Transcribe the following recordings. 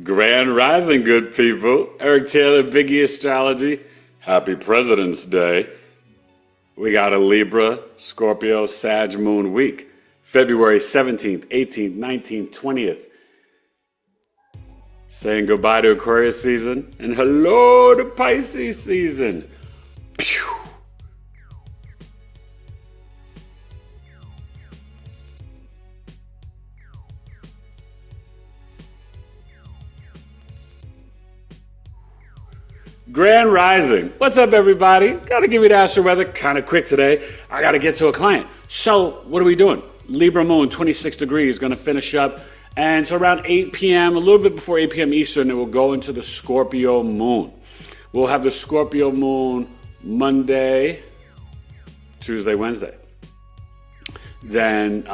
Grand Rising, good people. Eric Taylor, BigEAstrology. Happy President's Day. We got a Libra, Scorpio, Sag Moon week. February 17th, 18th, 19th, 20th. Saying goodbye to Aquarius season and hello to Pisces season. Pew. Grand Rising. What's up, everybody? Got to give you the Astro-Weather kind of quick today. I got to get to a client. So what are we doing? Libra Moon, 26 degrees, going to finish up. And so around 8 p.m., a little bit before 8 p.m. Eastern, it will go into the Scorpio Moon. We'll have the Scorpio Moon Monday, Tuesday, Wednesday. Then,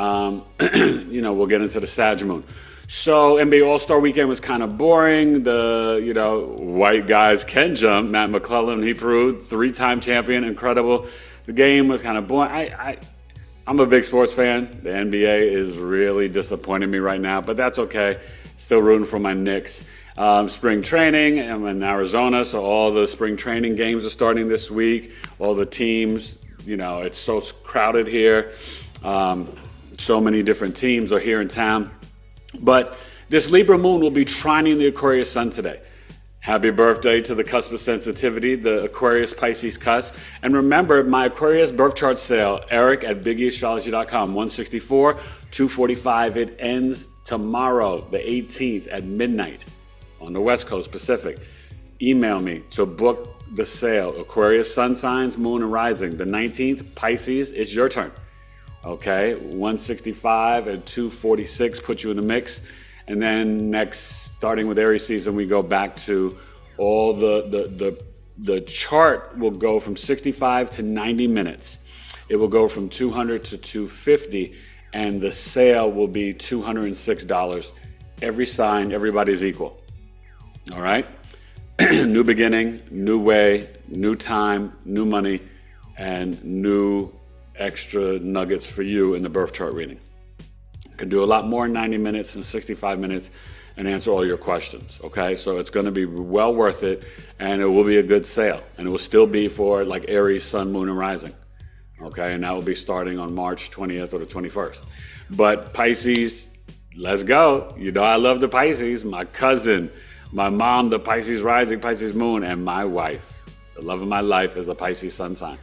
we'll get into the Sag Moon. So NBA All-Star Weekend was kind of boring. The, white guys can jump. Matt McClellan, he proved, 3-time champion, incredible. The game was kind of boring. I'm a big sports fan. The NBA is really disappointing me right now, but that's okay. Still rooting for my Knicks. Spring training, I'm in Arizona, so all the spring training games are starting this week. All the teams, it's so crowded here. So many different teams are here in town. But this Libra Moon will be trining the Aquarius Sun today. Happy birthday to the cusp of sensitivity, the Aquarius Pisces cusp. And remember, my Aquarius birth chart sale, Eric at BigEAstrology.com, 164, 245. It ends tomorrow, the 18th at midnight on the West Coast Pacific. Email me to book the sale. Aquarius Sun signs, Moon and Rising. The 19th, Pisces, it's your turn. Okay, 165 and 246 put you in the mix. And then next, starting with Aries season, we go back to all the chart will go from 65 to 90 minutes. It will go from 200 to 250, and the sale will be $206. Every sign, everybody's equal. All right? New beginning, new way, new time, new money, and new extra nuggets for you in the birth chart reading. You can do a lot more in 90 minutes and 65 minutes and answer all your questions, okay? So it's going to be well worth it, and it will be a good sale. And it will still be for like Aries, Sun, Moon, and Rising, okay? And that will be starting on March 20th or the 21st. But Pisces, let's go. I love the Pisces. My cousin, my mom, the Pisces Rising, Pisces Moon, and my wife. The love of my life is a Pisces Sun sign.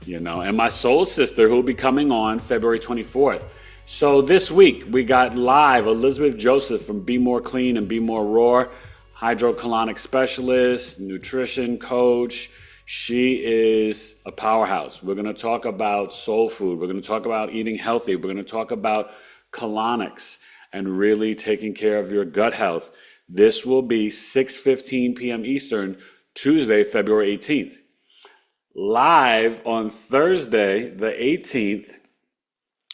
And my soul sister who will be coming on February 24th. So this week we got live Elizabeth Joseph from Be More Clean and Be More Raw, hydrocolonic specialist, nutrition coach. She is a powerhouse. We're going to talk about soul food. We're going to talk about eating healthy. We're going to talk about colonics and really taking care of your gut health. This will be 6:15 p.m. Eastern, Tuesday, February 18th. Live on Thursday, the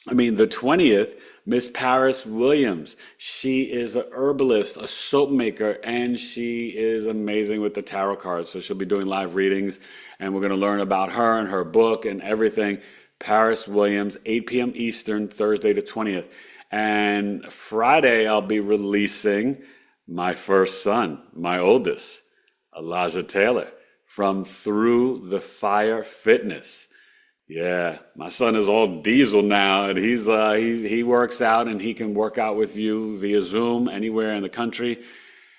20th, Miss Paris Williams. She is a herbalist, a soap maker, and she is amazing with the tarot cards. So she'll be doing live readings, and we're going to learn about her and her book and everything. Paris Williams, 8 p.m. Eastern, Thursday the 20th. And Friday, I'll be releasing my first son, my oldest, Elijah Taylor, from Through the Fire Fitness. Yeah, my son is all diesel now, and he works out, and he can work out with you via Zoom anywhere in the country.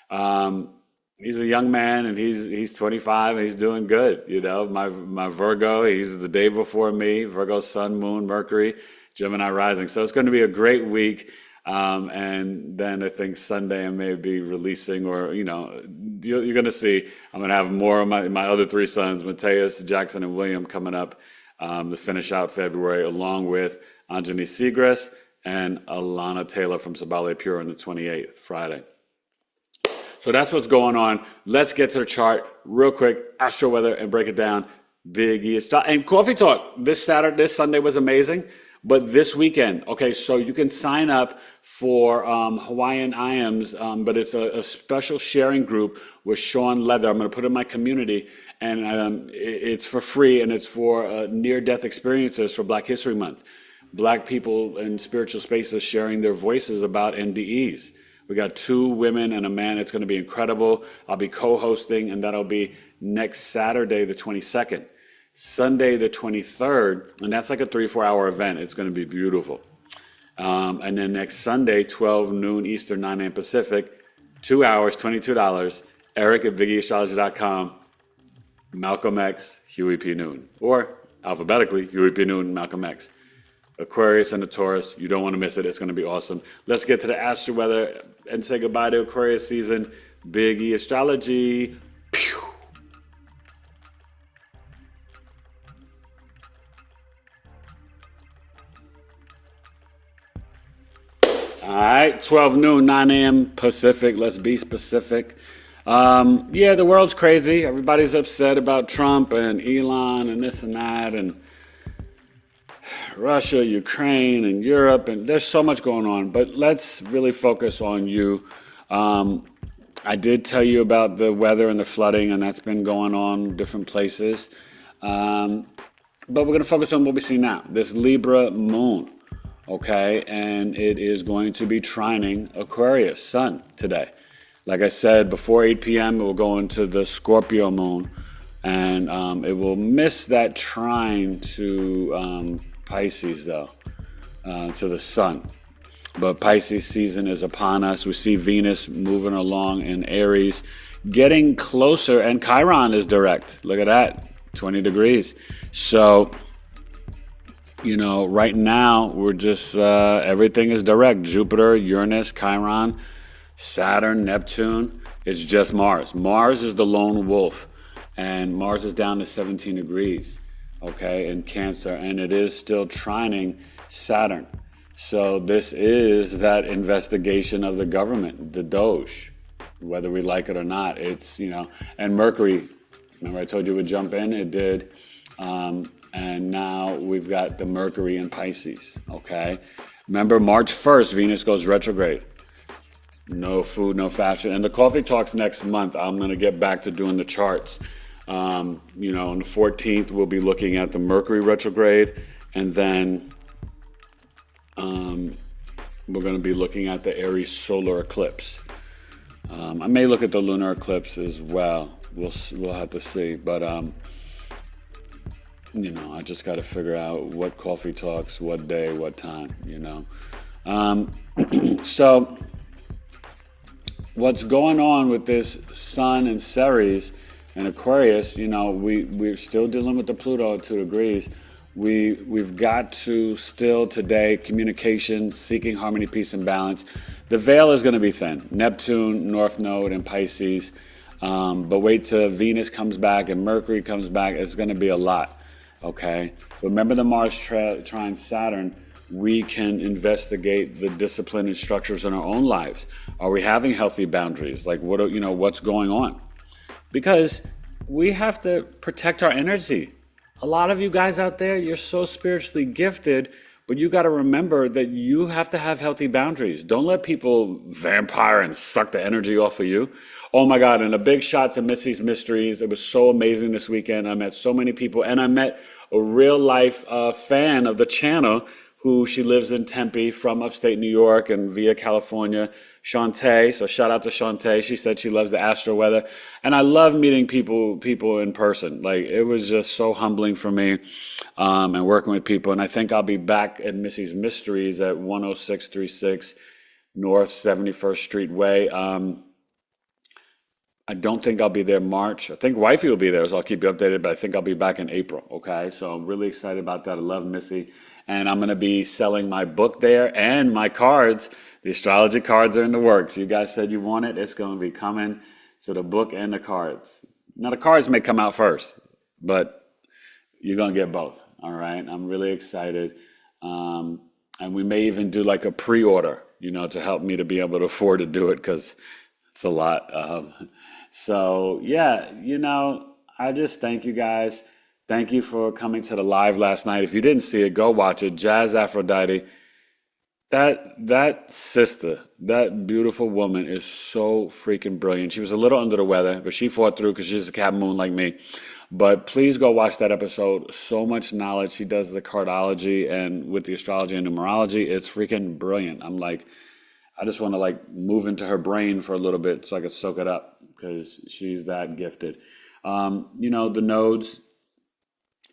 He's a young man, and he's 25, and he's doing good. My Virgo, he's the day before me. Virgo, Sun, Moon, Mercury, Gemini rising. So it's going to be a great week. And then I think Sunday I may be releasing, or you're going to see. I'm going to have more of my other 3 sons, Mateus, Jackson, and William, coming up to finish out February, along with Anjani Segrest and Alana Taylor from Sabale Pure on the 28th, Friday. So that's what's going on. Let's get to the chart real quick, Astro Weather, and break it down. BigEAstro and Coffee Talk this Sunday was amazing. But this weekend, okay, so you can sign up for Hawaiian IAMS, but it's a special sharing group with Sean Leather. I'm going to put it in my community, and it's for free, and it's for near-death experiences for Black History Month. Black people in spiritual spaces sharing their voices about NDEs. We got 2 women and a man. It's going to be incredible. I'll be co-hosting, and that'll be next Saturday, the 22nd. Sunday, the 23rd, and that's like a 3-4 hour event. It's going to be beautiful. And then next Sunday, 12 noon Eastern, 9 a.m. Pacific, 2 hours, $22. Eric at BigEAstro.com. Malcolm X, Huey P. Newton. Or alphabetically, Huey P. Newton, Malcolm X. Aquarius and the Taurus. You don't want to miss it. It's going to be awesome. Let's get to the astro weather and say goodbye to Aquarius season. Big E Astrology. Pew. All right, 12 noon, 9 a.m. Pacific. Let's be specific. Yeah, the world's crazy. Everybody's upset about Trump and Elon and this and that and Russia, Ukraine, and Europe, and there's so much going on. But let's really focus on you. I did tell you about the weather and the flooding, and that's been going on in different places. But we're going to focus on what we see now. This Libra Moon. Okay, and it is going to be trining Aquarius Sun today. Like I said, before 8 p.m., it will go into the Scorpio Moon, and it will miss that trine to Pisces, though, to the Sun. But Pisces season is upon us. We see Venus moving along in Aries, getting closer, and Chiron is direct. Look at that, 20 degrees. So, you know, right now, we're just, everything is direct. Jupiter, Uranus, Chiron, Saturn, Neptune. It's just Mars. Mars is the lone wolf, and Mars is down to 17 degrees, okay, in Cancer, and it is still trining Saturn. So this is that investigation of the government, the Doge, whether we like it or not. It's, you know, and Mercury, remember I told you it would jump in? It did. And now we've got the Mercury in Pisces, okay? Remember, March 1st, Venus goes retrograde. No food, no fashion. And the coffee talks next month. I'm going to get back to doing the charts. You know, on the 14th, we'll be looking at the Mercury retrograde. And then we're going to be looking at the Aries solar eclipse. I may look at the lunar eclipse as well. We'll have to see. But you know, I just got to figure out what coffee talks, what day, what time, you know. So what's going on with this Sun and Ceres and Aquarius, you know, we're still dealing with the Pluto at 2 degrees. We've got to still today, communication, seeking harmony, peace, and balance. The veil is going to be thin. Neptune, North Node, and Pisces. But wait till Venus comes back and Mercury comes back. It's going to be a lot. Okay, remember the Mars trine Saturn, we can investigate the discipline and structures in our own lives. Are we having healthy boundaries? Like, what's going on? Because we have to protect our energy. A lot of you guys out there, you're so spiritually gifted, but you got to remember that you have to have healthy boundaries. Don't let people vampire and suck the energy off of you. Oh my God, and a big shout to Missy's Mysteries. It was so amazing this weekend. I met so many people, and I met a real life fan of the channel who she lives in Tempe from upstate New York and via California, Shantae. So shout out to Shantae. She said she loves the Astro-Weather. And I love meeting people in person. Like, it was just so humbling for me and working with people. And I think I'll be back at Missy's Mysteries at 10636 North 71st Street Way. I don't think I'll be there March. I think Wifey will be there, so I'll keep you updated, but I think I'll be back in April, okay? So I'm really excited about that. I love Missy. And I'm going to be selling my book there and my cards. The astrology cards are in the works. You guys said you want it. It's going to be coming. So the book and the cards. Now, the cards may come out first, but you're going to get both, all right? I'm really excited. And we may even do like a pre-order, you know, to help me to be able to afford to do it because it's a lot. So, yeah, you know, I just thank you guys. Thank you for coming to the live last night. If you didn't see it, go watch it. Jazz Aphrodite. That sister, that beautiful woman is so freaking brilliant. She was a little under the weather, but she fought through because she's a Cap Moon like me. But please go watch that episode. So much knowledge. She does the cardology and with the astrology and numerology. It's freaking brilliant. I'm like, I just want to like move into her brain for a little bit so I could soak it up because she's that gifted. The nodes,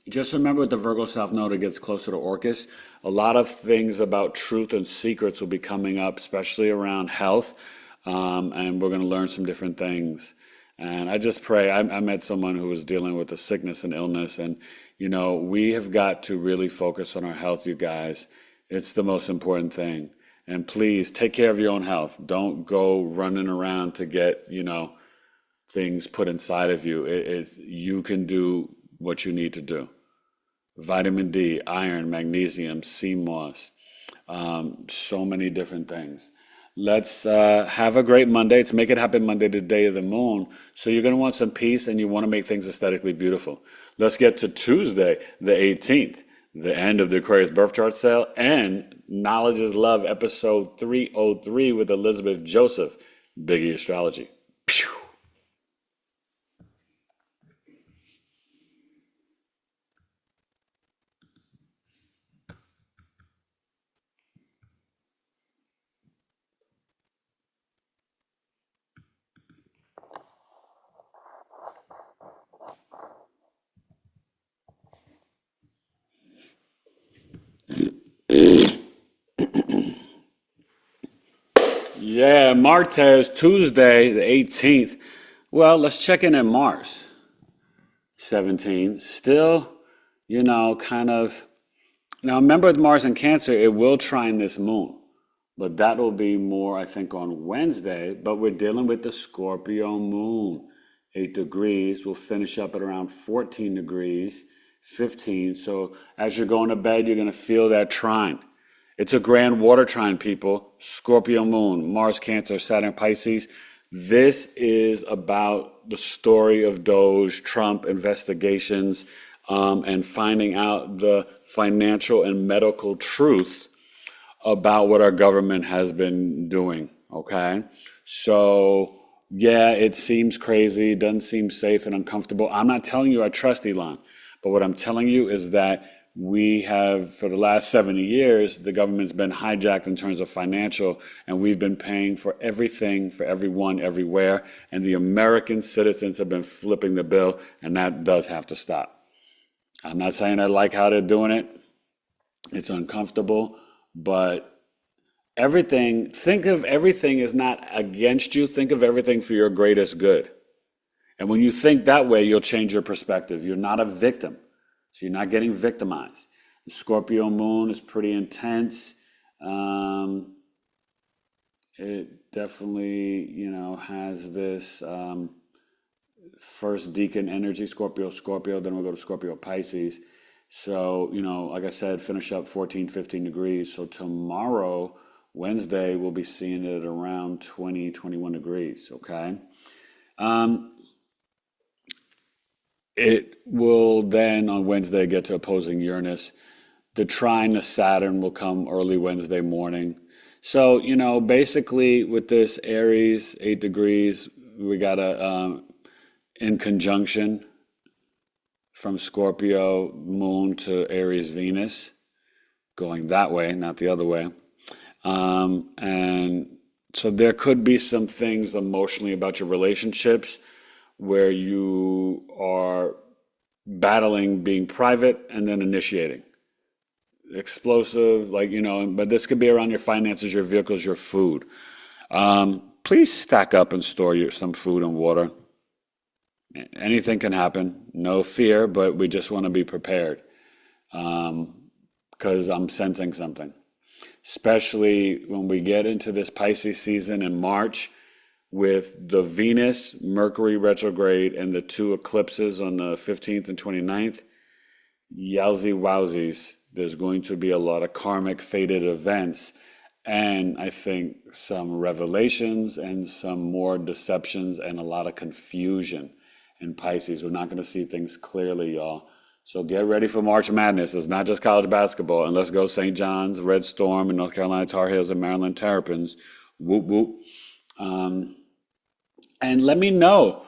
just remember with the Virgo South Node, it gets closer to Orcus. A lot of things about truth and secrets will be coming up, especially around health. And we're going to learn some different things. And I just pray. I met someone who was dealing with a sickness and illness. And, we have got to really focus on our health, you guys. It's the most important thing. And please take care of your own health. Don't go running around to get, things put inside of you. You can do what you need to do. Vitamin D, iron, magnesium, sea moss, so many different things. Let's have a great Monday. It's Make It Happen Monday, the day of the moon. So you're going to want some peace and you want to make things aesthetically beautiful. Let's get to Tuesday, the 18th, the end of the Aquarius birth chart sale, and Knowledge is Love, episode 303 with Elizabeth Joseph, Biggie Astrology. Pew. Yeah, Martes, Tuesday, the 18th. Well, let's check in at Mars, 17. Still, kind of. Now, remember with Mars in Cancer, it will trine this moon. But that will be more, I think, on Wednesday. But we're dealing with the Scorpio moon, 8 degrees. We'll finish up at around 14 degrees, 15. So as you're going to bed, you're going to feel that trine. It's a grand water trine, people. Scorpio moon, Mars, Cancer, Saturn, Pisces. This is about the story of Doge, Trump, investigations, and finding out the financial and medical truth about what our government has been doing, okay? So, yeah, it seems crazy, doesn't seem safe and uncomfortable. I'm not telling you I trust Elon, but what I'm telling you is that we have, for the last 70 years, the government's been hijacked in terms of financial, and we've been paying for everything, for everyone, everywhere, and the American citizens have been flipping the bill, and that does have to stop. I'm not saying I like how they're doing it. It's uncomfortable, but think of everything as not against you. Think of everything for your greatest good. And when you think that way, you'll change your perspective. You're not a victim. So you're not getting victimized. The Scorpio moon is pretty intense. It definitely, has this first decan energy, Scorpio, then we'll go to Scorpio, Pisces. So, like I said, finish up 14, 15 degrees. So tomorrow, Wednesday, we'll be seeing it at around 20, 21 degrees, okay? It will then on Wednesday get to opposing Uranus. The trine to Saturn will come early Wednesday morning. So, basically with this Aries, 8 degrees, we got a in conjunction from Scorpio moon to Aries Venus, going that way, not the other way. And so there could be some things emotionally about your relationships where you are battling being private and then initiating. Explosive, but this could be around your finances, your vehicles, your food. Please stack up and store some food and water. Anything can happen. No fear, but we just want to be prepared because I'm sensing something. Especially when we get into this Pisces season in March, with the Venus, Mercury retrograde, and the two eclipses on the 15th and 29th, yowzy wowsies, there's going to be a lot of karmic fated events, and I think some revelations and some more deceptions and a lot of confusion in Pisces. We're not going to see things clearly, y'all. So get ready for March Madness. It's not just college basketball. And let's go St. John's, Red Storm, and North Carolina Tar Heels, and Maryland Terrapins. Whoop, whoop. And let me know,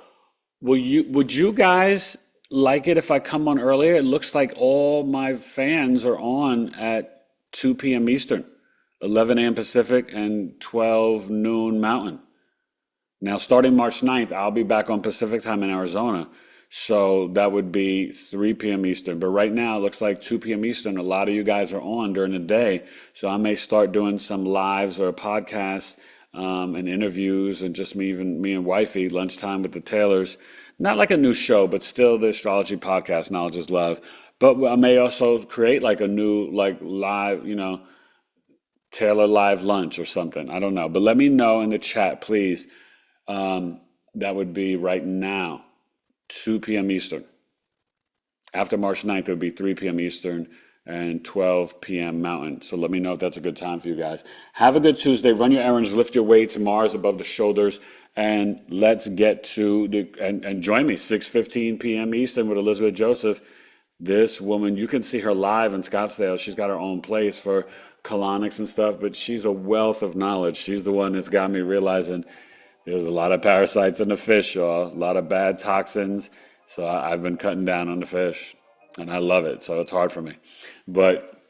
would you guys like it if I come on earlier? It looks like all my fans are on at 2 p.m. Eastern. 11 a.m. Pacific and 12 noon Mountain. Now, starting March 9th, I'll be back on Pacific time in Arizona. So that would be 3 p.m. Eastern. But right now, it looks like 2 p.m. Eastern. A lot of you guys are on during the day. So I may start doing some lives or podcasts and interviews and just me and wifey, lunchtime with the Taylors. Not like a new show, but still the astrology podcast, Knowledge is Love. But I may also create like a new, like live, Taylor live lunch or something. I don't know. But let me know in the chat, please. That would be right now, 2 p.m. Eastern. After March 9th, it would be 3 p.m. Eastern and 12 p.m. Mountain. So let me know if that's a good time for you guys. Have a good Tuesday. Run your errands, lift your weights, Mars above the shoulders, and let's get to and join me 6:15 p.m. Eastern with Elizabeth Joseph. This woman, you can see her live in Scottsdale. She's got her own place for colonics and stuff, but she's a wealth of knowledge. She's the one that's got me realizing there's a lot of parasites in the fish, y'all. A lot of bad toxins. So I've been cutting down on the fish, and I love it. So it's hard for me. But,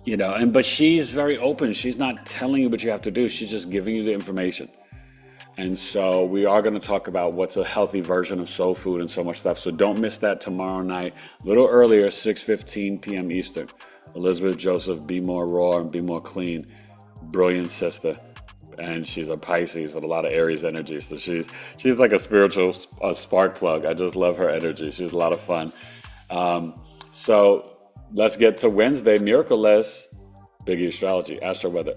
but she's very open. She's not telling you what you have to do. She's just giving you the information. And so we are going to talk about what's a healthy version of soul food and so much stuff. So don't miss that tomorrow night, a little earlier, 6:15 p.m. Eastern. Elizabeth Joseph, Be More Raw and Be More Clean. Brilliant sister. And she's a Pisces with a lot of Aries energy. So she's like a spiritual spark plug. I just love her energy. She's a lot of fun. So let's get to Wednesday, Miracle-less, Big E Astrology, Astro-Weather.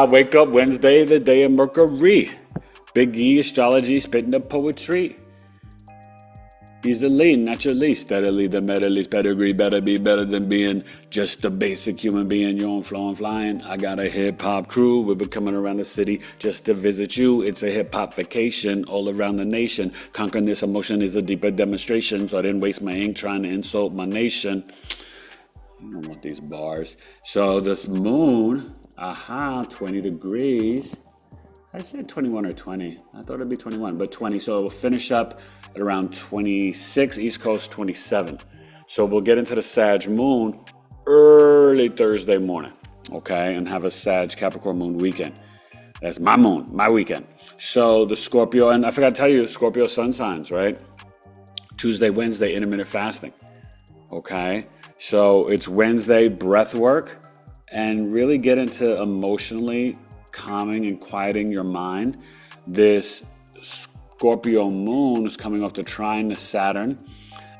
Wake up Wednesday, the day of Mercury. Big E Astrology, spitting the poetry. Easily, naturally, steadily, the medalist pedigree better be better than being just a basic human being. You're on flow and flying. I got a hip-hop crew. We've been coming around the city just to visit you. It's a hip-hop vacation all around the nation. Conquering this emotion is a deeper demonstration, so I didn't waste my ink trying to insult my nation. I don't want these bars. So this moon, 20 degrees. I said 21 or 20. I thought it'd be 21, but 20. So we'll finish up at around 26, East Coast 27. So we'll get into the Sag moon early Thursday morning, okay, and have a Sag Capricorn moon weekend. That's my moon, my weekend. So the Scorpio, and I forgot to tell you, Scorpio sun signs, right? Tuesday, Wednesday, intermittent fasting, okay? So it's Wednesday breath work and really get into emotionally calming and quieting your mind. This Scorpio moon is coming off the trine to Saturn,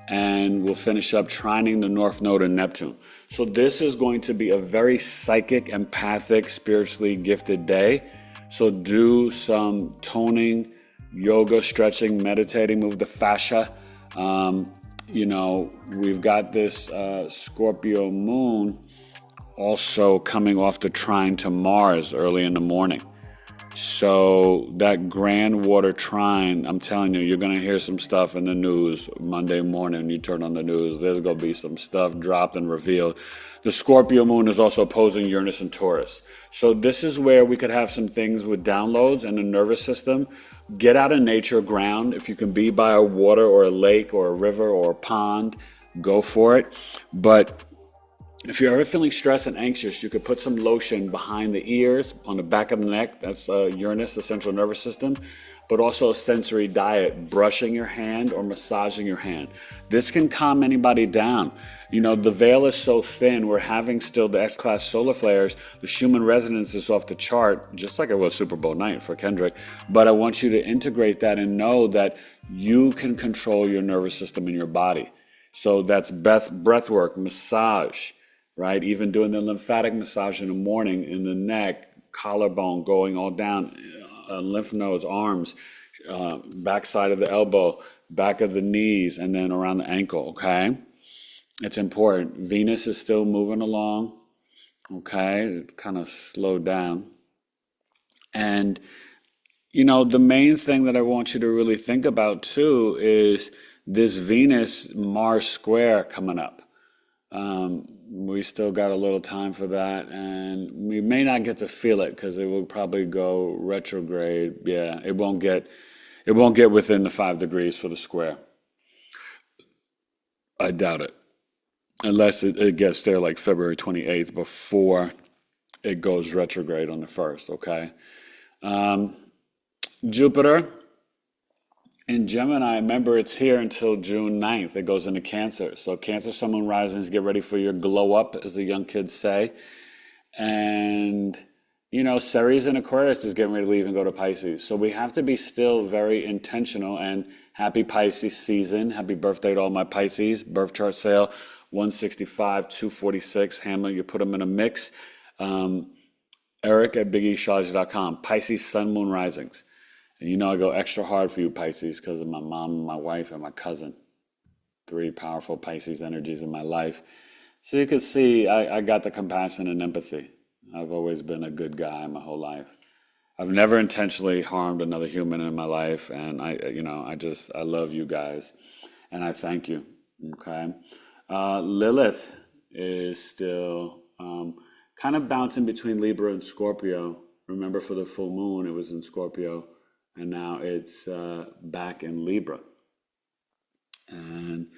and we'll finish up trining the North Node in Neptune. So this is going to be a very psychic, empathic, spiritually gifted day. So do some toning, yoga, stretching, meditating, move the fascia. We've got this Scorpio moon also coming off the trine to Mars early in the morning. So that grand water trine, I'm telling you, you're going to hear some stuff in the news Monday morning. You turn on the news, there's going to be some stuff dropped and revealed. The Scorpio moon is also opposing Uranus and Taurus. So this is where we could have some things with downloads and the nervous system. Get out in nature, ground. If you can be by a water or a lake or a river or a pond, go for it. But if you're ever feeling stressed and anxious, you could put some lotion behind the ears, on the back of the neck. That's Uranus, the central nervous system. But also a sensory diet, brushing your hand or massaging your hand. This can calm anybody down. The veil is so thin. We're having still the X-class solar flares. The Schumann resonance is off the chart, just like it was Super Bowl night for Kendrick. But I want you to integrate that and know that you can control your nervous system in your body. So that's breath work, massage, right? Even doing the lymphatic massage in the morning in the neck, collarbone going all down, lymph nodes, arms, backside of the elbow, back of the knees, and then around the ankle, okay? It's important. Venus is still moving along, okay? It kind of slowed down. And, the main thing that I want you to really think about too is this Venus-Mars square coming up. We still got a little time for that, and we may not get to feel it because it will probably go retrograde. Yeah, it won't get It won't get within the 5 degrees for the square. I doubt it. Unless it gets there like February 28th before it goes retrograde on the 1st, okay? Jupiter in Gemini, remember it's here until June 9th. It goes into Cancer. So Cancer, Sun, Moon, Risings, get ready for your glow up, as the young kids say. And, you know, Ceres in Aquarius is getting ready to leave and go to Pisces. So we have to be still very intentional. And happy Pisces season. Happy birthday to all my Pisces. Birth chart sale, 165, 246. Hammer, you put them in a mix. Eric at BigEAstro.com. Pisces, Sun, Moon, Risings. And you know I go extra hard for you, Pisces, because of my mom, my wife, and my cousin. 3 powerful Pisces energies in my life. So you can see I got the compassion and empathy. I've always been a good guy my whole life. I've never intentionally harmed another human in my life, and I love you guys, and I thank you. Okay, Lilith is still kind of bouncing between Libra and Scorpio. Remember, for the full moon, it was in Scorpio, and now it's back in Libra. And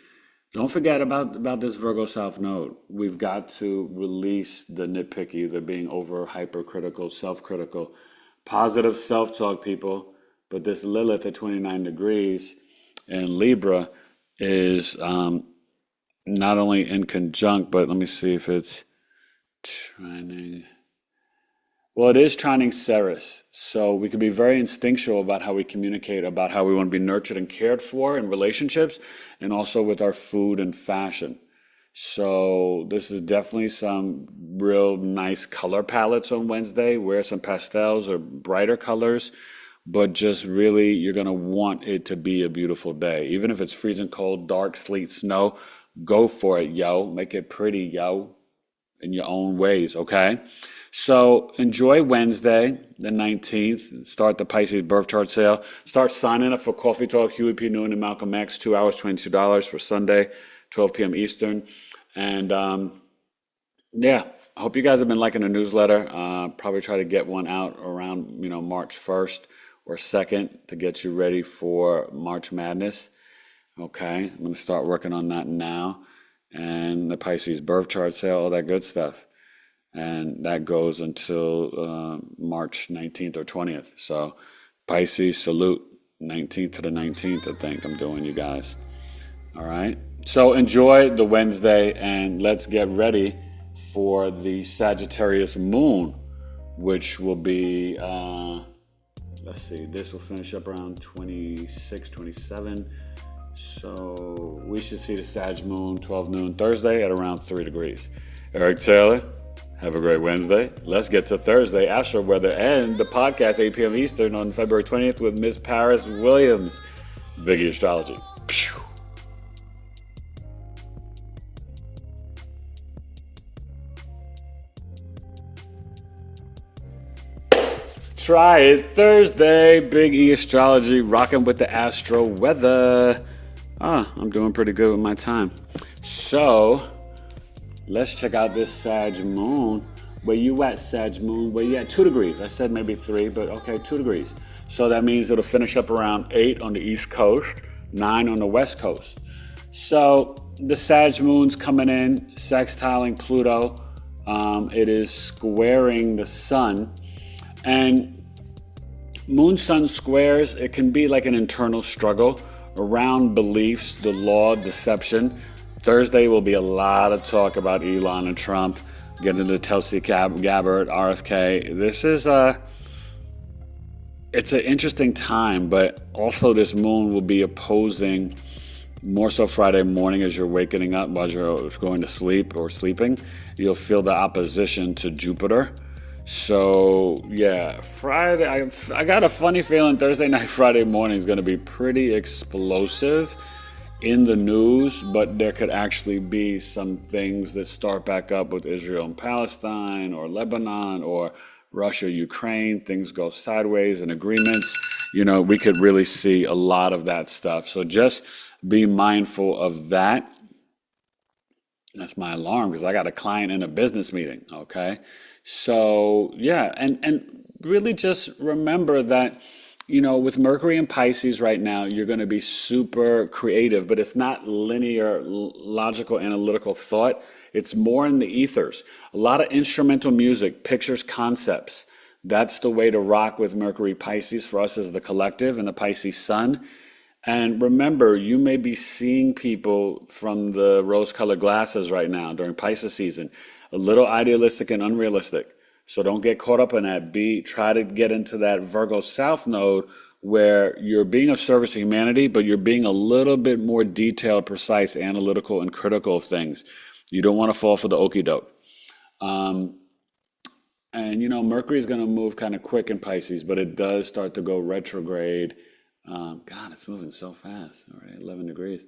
don't forget about this Virgo South Node. We've got to release the nitpicky, the being over hypercritical, self-critical, positive self-talk, people. But this Lilith at 29 degrees in Libra is not only in conjunct, but let me see if it's trining. Well, it is trining Ceres. So we can be very instinctual about how we communicate, about how we want to be nurtured and cared for in relationships, and also with our food and fashion. So this is definitely some real nice color palettes on Wednesday. Wear some pastels or brighter colors, but just really, you're going to want it to be a beautiful day. Even if it's freezing cold, dark, sleet, snow, go for it, yo. Make it pretty, yo, in your own ways, okay? So enjoy Wednesday, the 19th. Start the Pisces birth chart sale. Start signing up for Coffee Talk, Huey P. Newton and Malcolm X, 2 hours, $22 for Sunday, 12 p.m. Eastern. And yeah, I hope you guys have been liking the newsletter. Probably try to get one out around, March 1st or 2nd to get you ready for March Madness. Okay, I'm going to start working on that now. And the Pisces birth chart sale, all that good stuff. And that goes until March 19th or 20th. So Pisces, salute. 19th to the 19th, I think I'm doing, you guys. All right. So enjoy the Wednesday, and let's get ready for the Sagittarius Moon, which will be, let's see, this will finish up around 26, 27. So we should see the Sag Moon 12 noon Thursday at around 3 degrees. Eric Taylor, have a great Wednesday. Let's get to Thursday, Astro-Weather, and the podcast, 8 p.m. Eastern on February 20th with Miss Paris Williams, Biggie Astrology. Pew. Try it Thursday, Big E Astrology, rocking with the Astro-Weather. I'm doing pretty good with my time. So, let's check out this Sag Moon. Where you at, Sag Moon? Where you at? 2 degrees. I said maybe 3, but okay, 2 degrees. So that means it'll finish up around 8 on the East Coast, 9 on the West Coast. So the Sag Moon's coming in, sextiling Pluto. It is squaring the Sun. And Moon-Sun squares, it can be like an internal struggle around beliefs, the law, deception. Thursday will be a lot of talk about Elon and Trump, getting into Tulsi Gabbard, RFK. This is it's an interesting time, but also this moon will be opposing, more so Friday morning as you're waking up, while you're going to sleep or sleeping, you'll feel the opposition to Jupiter. So yeah, Friday, I got a funny feeling Thursday night, Friday morning is going to be pretty explosive in the news, but there could actually be some things that start back up with Israel and Palestine, or Lebanon, or Russia, Ukraine. Things go sideways in agreements. We could really see a lot of that stuff. So just be mindful of that. That's my alarm, because I got a client in a business meeting, okay? So, yeah, and really just remember that With Mercury and Pisces right now, you're going to be super creative, but it's not linear, logical, analytical thought. It's more in the ethers. A lot of instrumental music, pictures, concepts. That's the way to rock with Mercury Pisces for us as the collective and the Pisces sun. And remember, you may be seeing people from the rose-colored glasses right now during Pisces season, a little idealistic and unrealistic. So don't get caught up in that. Try to get into that Virgo South node where you're being of service to humanity, but you're being a little bit more detailed, precise, analytical, and critical of things. You don't want to fall for the okie doke. Mercury is going to move kind of quick in Pisces, but it does start to go retrograde. God, it's moving so fast. All right, 11 degrees.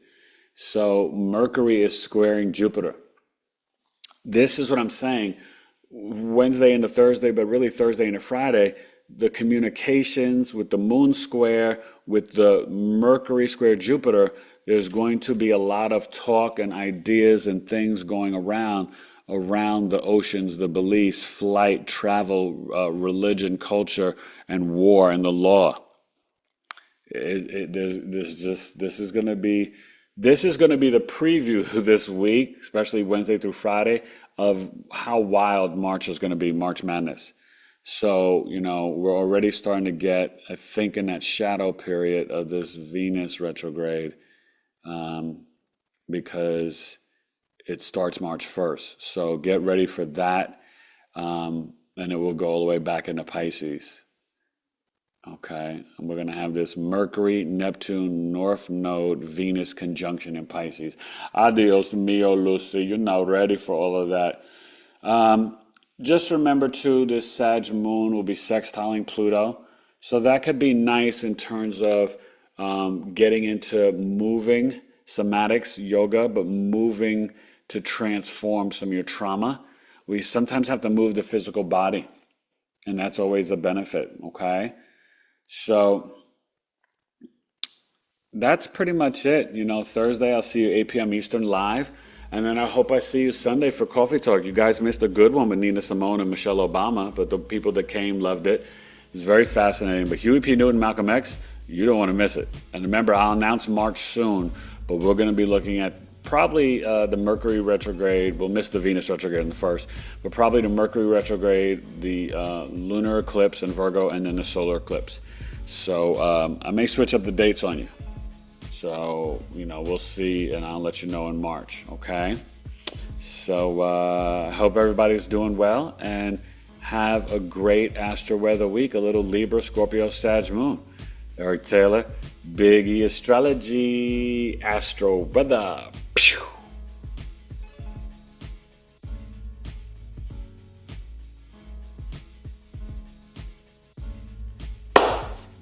So Mercury is squaring Jupiter. This is what I'm saying. Wednesday into Thursday, but really Thursday into Friday, the communications with the moon square, with the Mercury square Jupiter, there's going to be a lot of talk and ideas and things going around the oceans, the beliefs, flight, travel, religion, culture, and war and the law. This is going to be the preview this week, especially Wednesday through Friday, of how wild March is going to be, March Madness. So, we're already starting to get, I think, in that shadow period of this Venus retrograde, because it starts March 1st. So get ready for that, and it will go all the way back into Pisces. Okay, and we're going to have this Mercury, Neptune, North Node, Venus conjunction in Pisces. Adios mio, Lucy. You're not ready for all of that. Just remember, too, this Sag Moon will be sextiling Pluto. So that could be nice in terms of getting into moving, somatics, yoga, but moving to transform some of your trauma. We sometimes have to move the physical body, and that's always a benefit, okay? So that's pretty much it. Thursday I'll see you 8 p.m. Eastern live. And then I hope I see you Sunday for Coffee Talk. You guys missed a good one with Nina Simone and Michelle Obama, but the people that came loved it. It's very fascinating. But Huey P. Newton, Malcolm X, you don't want to miss it. And remember, I'll announce March soon, but we're going to be looking at probably the Mercury retrograde. We'll miss the Venus retrograde in the first, but probably the Mercury retrograde, the lunar eclipse in Virgo, and then the solar eclipse. So I may switch up the dates on you. So, we'll see, and I'll let you know in March, okay? So I hope everybody's doing well, and have a great Astro-Weather week, a little Libra, Scorpio, Sag Moon. Eric Taylor, Big E Astrology, Astro-Weather. Pew!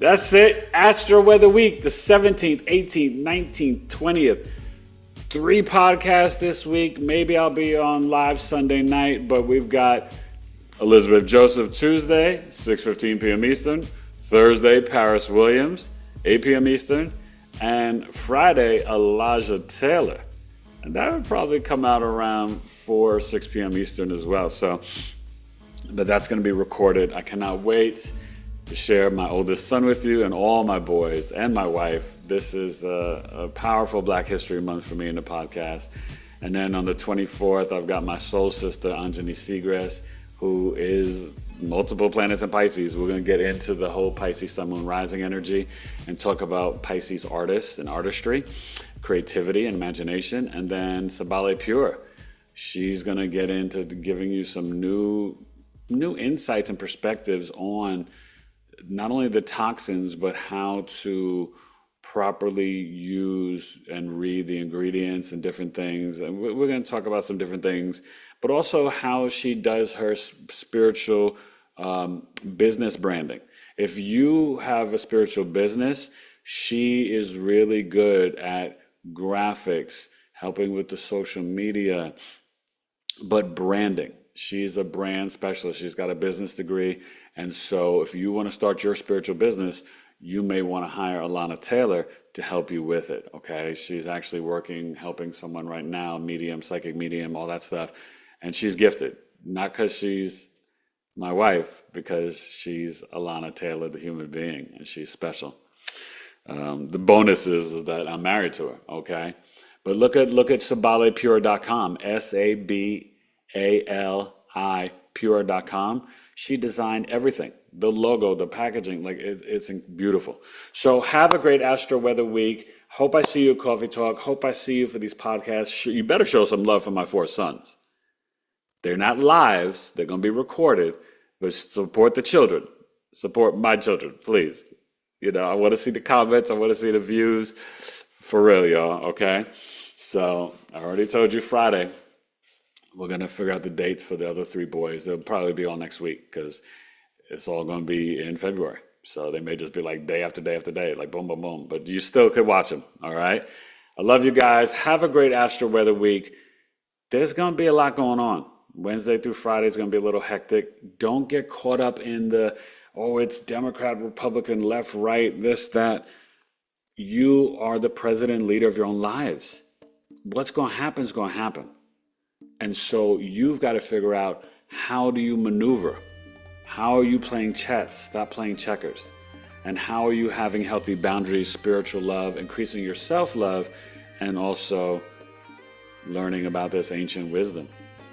That's it. Astro-Weather week, the 17th, 18th, 19th, 20th. 3 podcasts this week. Maybe I'll be on live Sunday night, but we've got Elizabeth Joseph Tuesday, 6:15 p.m. Eastern. Thursday, Paris Williams, 8 p.m. Eastern. And Friday, Elijah Taylor. And that would probably come out around 4 or 6 p.m. Eastern as well. But that's going to be recorded. I cannot wait to share my oldest son with you and all my boys and my wife. This is a powerful Black History Month for me in the podcast. And then on the 24th, I've got my soul sister, Anjani Seagrass, who is multiple planets in Pisces. We're going to get into the whole Pisces Sun Moon Rising energy and talk about Pisces artists and artistry, creativity and imagination. And then Sabale Pure, she's going to get into giving you some new insights and perspectives on not only the toxins, but how to properly use and read the ingredients and different things. And we're going to talk about some different things, but also how she does her spiritual business branding. If you have a spiritual business, she is really good at graphics, helping with the social media, but branding. She's a brand specialist. She's got a business degree. And so if you want to start your spiritual business, you may want to hire Alana Taylor to help you with it, okay? She's actually helping someone right now, medium, psychic medium, all that stuff. And she's gifted, not because she's my wife, because she's Alana Taylor, the human being, and she's special. The bonus is that I'm married to her, okay? But look at sabalepure.com, SABALI pure.com. She designed everything, the logo, the packaging, like it's beautiful. So have a great Astro Weather week. Hope I see you at Coffee Talk. Hope I see you for these podcasts. You better show some love for my 4 sons. They're not lives. They're going to be recorded. But support the children. Support my children, please. You know, I want to see the comments. I want to see the views. For real, y'all, okay? So I already told you Friday. We're going to figure out the dates for the other 3 boys. It'll probably be all next week because it's all going to be in February. So they may just be like day after day after day, like boom, boom, boom. But you still could watch them, all right? I love you guys. Have a great Astro Weather week. There's going to be a lot going on. Wednesday through Friday is going to be a little hectic. Don't get caught up in it's Democrat, Republican, left, right, this, that. You are the president and leader of your own lives. What's going to happen is going to happen. And so you've got to figure out, how do you maneuver? How are you playing chess? Stop playing checkers. And how are you having healthy boundaries, spiritual love, increasing your self-love, and also learning about this ancient wisdom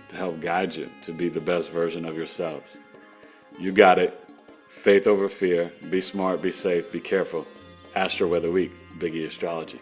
to help guide you to be the best version of yourselves. You got it. Faith over fear. Be smart, be safe, be careful. Astro Weather Week, BigEAstrology.